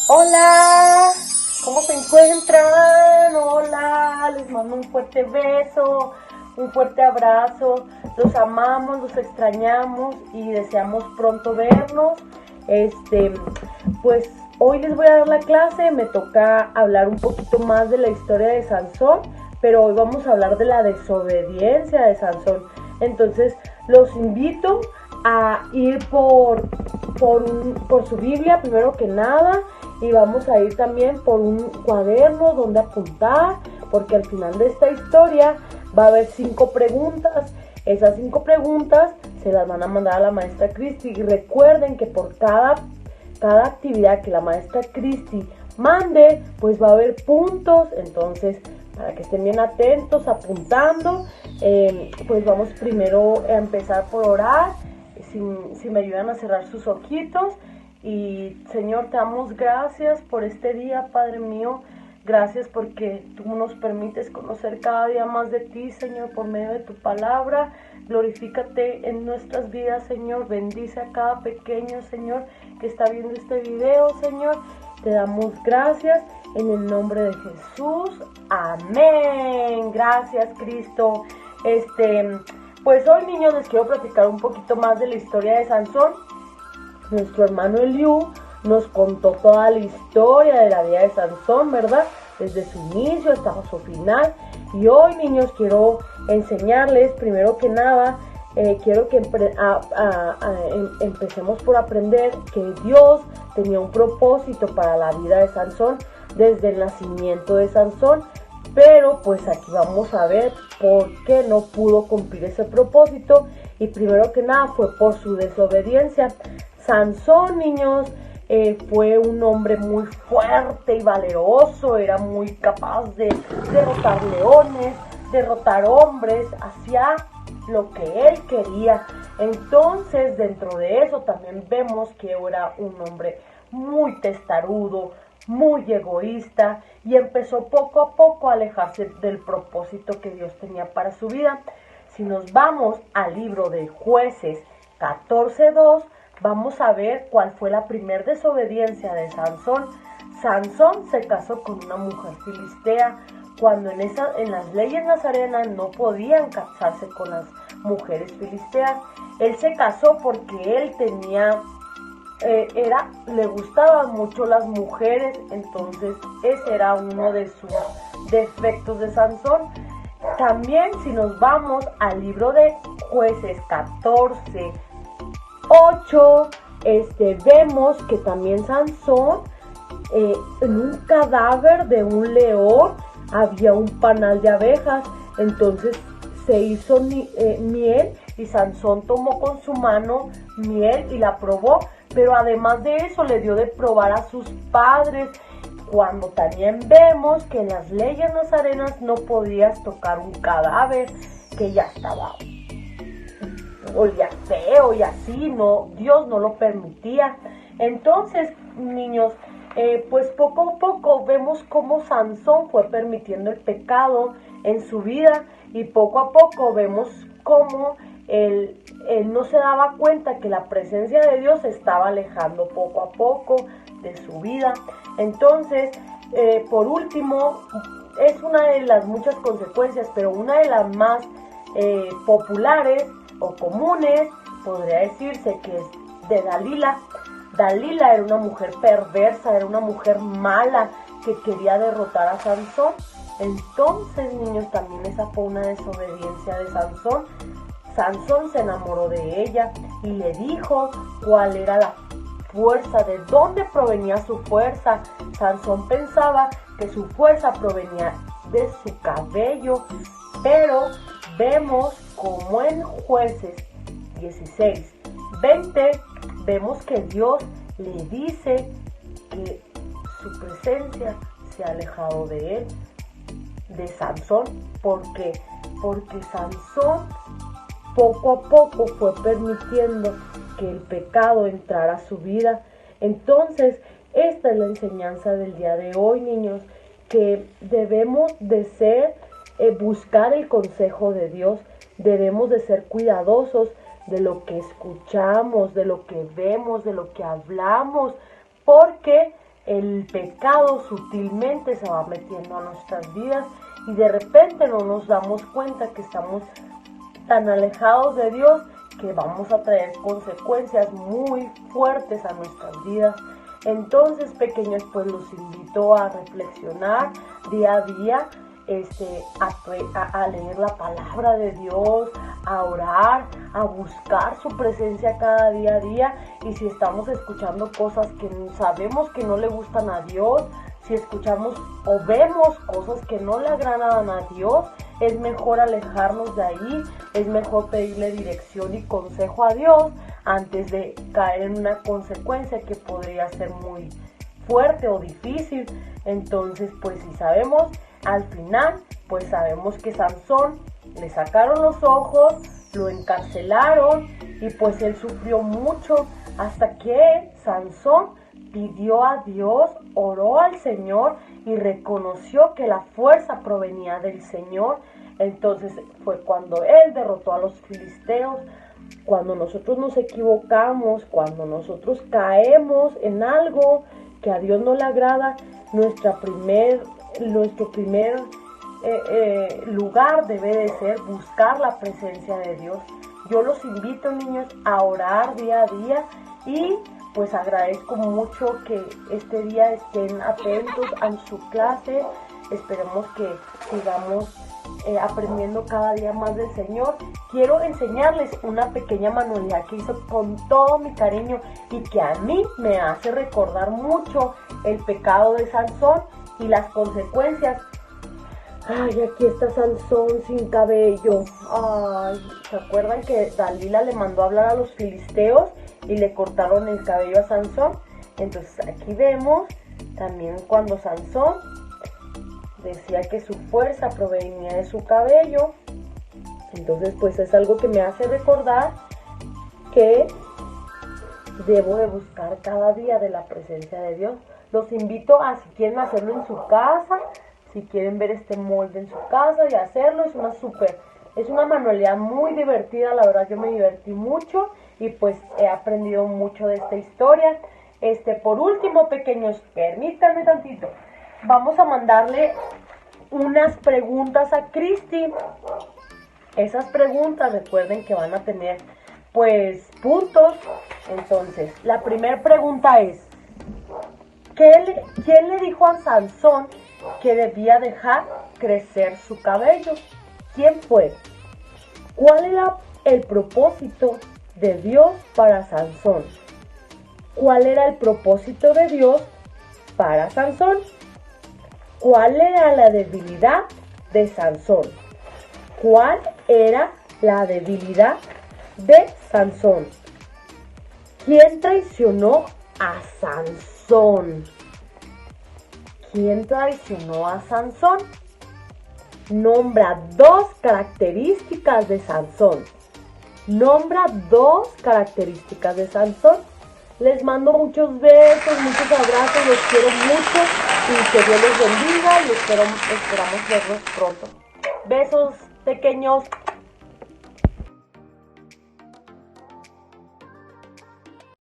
Hola, ¿cómo se encuentran? Hola, les mando un fuerte beso, un fuerte abrazo. Los amamos, los extrañamos y deseamos pronto vernos. Pues hoy les voy a dar la clase. Me toca hablar un poquito más de la historia de Sansón, pero hoy vamos a hablar de la desobediencia de Sansón. Entonces, los invito a ir por su Biblia primero que nada, y vamos a ir también por un cuaderno donde apuntar, porque al final de esta historia va a haber 5 preguntas. Esas 5 preguntas se las van a mandar a la maestra Cristi, y recuerden que por cada actividad que la maestra Cristi mande, pues va a haber puntos. Entonces, para que estén bien atentos, apuntando, pues vamos primero a empezar por orar. Si me ayudan a cerrar sus ojitos. Y Señor, te damos gracias por este día, Padre mío. Gracias porque tú nos permites conocer cada día más de ti, Señor, por medio de tu palabra. Glorifícate en nuestras vidas, Señor. Bendice a cada pequeño, Señor, que está viendo este video, Señor. Te damos gracias en el nombre de Jesús. Amén. Gracias, Cristo. Pues hoy, niños, les quiero platicar un poquito más de la historia de Sansón. Nuestro hermano Eliú nos contó toda la historia de la vida de Sansón, ¿verdad? Desde su inicio hasta su final. Y hoy, niños, quiero enseñarles, primero que nada, quiero que empecemos por aprender que Dios tenía un propósito para la vida de Sansón desde el nacimiento de Sansón. Pero pues aquí vamos a ver por qué no pudo cumplir ese propósito. Y primero que nada fue por su desobediencia. Sansón, niños, fue un hombre muy fuerte y valeroso. Era muy capaz de derrotar leones, derrotar hombres, hacía lo que él quería. Entonces, dentro de eso también vemos que era un hombre muy testarudo, muy egoísta, y empezó poco a poco a alejarse del propósito que Dios tenía para su vida. Si nos vamos al libro de Jueces 14:2, vamos a ver cuál fue la primera desobediencia de Sansón. Sansón se casó con una mujer filistea, cuando en las leyes nazarenas no podían casarse con las mujeres filisteas. Él se casó porque él tenía le gustaban mucho las mujeres. Entonces ese era uno de sus defectos de Sansón. También, si nos vamos al libro de Jueces 14:8, vemos que también Sansón, en un cadáver de un león había un panal de abejas. Entonces se hizo miel, y Sansón tomó con su mano miel y la probó. Pero además de eso le dio de probar a sus padres, cuando también vemos que en las leyes nazarenas no podías tocar un cadáver que ya estaba, olía feo y así, no, Dios no lo permitía. Entonces, niños, pues poco a poco vemos cómo Sansón fue permitiendo el pecado en su vida, y poco a poco vemos cómo él no se daba cuenta que la presencia de Dios se estaba alejando poco a poco de su vida. Entonces, por último, es una de las muchas consecuencias, pero una de las más populares o comunes, podría decirse, que es de Dalila. Dalila era una mujer perversa, era una mujer mala que quería derrotar a Sansón. Entonces, niños, también esa fue una desobediencia de Sansón. Sansón se enamoró de ella y le dijo cuál era la fuerza, de dónde provenía su fuerza. Sansón pensaba que su fuerza provenía de su cabello, pero vemos como en Jueces 16:20 vemos que Dios le dice que su presencia se ha alejado de él, de Sansón. ¿Por qué? Porque Sansón poco a poco fue permitiendo que el pecado entrara a su vida. Entonces, esta es la enseñanza del día de hoy, niños, que debemos de buscar el consejo de Dios. Debemos de ser cuidadosos de lo que escuchamos, de lo que vemos, de lo que hablamos, porque el pecado sutilmente se va metiendo a nuestras vidas y de repente no nos damos cuenta que estamos tan alejados de Dios que vamos a traer consecuencias muy fuertes a nuestras vidas. Entonces, pequeños, pues los invito a reflexionar día a día, a leer la palabra de Dios, a orar, a buscar su presencia cada día a día. Y si estamos escuchando cosas que sabemos que no le gustan a Dios, si escuchamos o vemos cosas que no le agradan a Dios, es mejor alejarnos de ahí, es mejor pedirle dirección y consejo a Dios antes de caer en una consecuencia que podría ser muy fuerte o difícil. Entonces, pues si sabemos, al final, pues sabemos que Sansón le sacaron los ojos, lo encarcelaron y pues él sufrió mucho hasta que Sansón pidió a Dios, oró al Señor y reconoció que la fuerza provenía del Señor. Entonces fue cuando él derrotó a los filisteos. Cuando nosotros nos equivocamos, cuando nosotros caemos en algo que a Dios no le agrada, nuestro primer lugar debe de ser buscar la presencia de Dios. Yo los invito, niños, a orar día a día y pues agradezco mucho que este día estén atentos a su clase. Esperemos que sigamos aprendiendo cada día más del Señor. Quiero enseñarles una pequeña manualidad que hice con todo mi cariño y que a mí me hace recordar mucho el pecado de Sansón y las consecuencias. Ay, aquí está Sansón sin cabello. Ay, ¿se acuerdan que Dalila le mandó a hablar a los filisteos y le cortaron el cabello a Sansón? Entonces aquí vemos también cuando Sansón decía que su fuerza provenía de su cabello. Entonces pues es algo que me hace recordar que debo de buscar cada día de la presencia de Dios. Los invito a, si quieren hacerlo en su casa, si quieren ver este molde en su casa y hacerlo, es una manualidad muy divertida. La verdad yo me divertí mucho y pues he aprendido mucho de esta historia. Por último, pequeños, permítanme tantito. Vamos a mandarle unas preguntas a Cristi. Esas preguntas, recuerden que van a tener pues puntos. Entonces, la primera pregunta es: ¿quién le dijo a Sansón que debía dejar crecer su cabello? ¿Quién fue? ¿Cuál era el propósito de Dios para Sansón? ¿Cuál era el propósito de Dios para Sansón? ¿Cuál era la debilidad de Sansón? ¿Cuál era la debilidad de Sansón? ¿Quién traicionó a Sansón? ¿Quién traicionó a Sansón? Nombra 2 características de Sansón. Nombra 2 características de Sansón. Les mando muchos besos, muchos abrazos, los quiero mucho y que Dios los bendiga y esperamos verlos pronto. Besos, pequeños.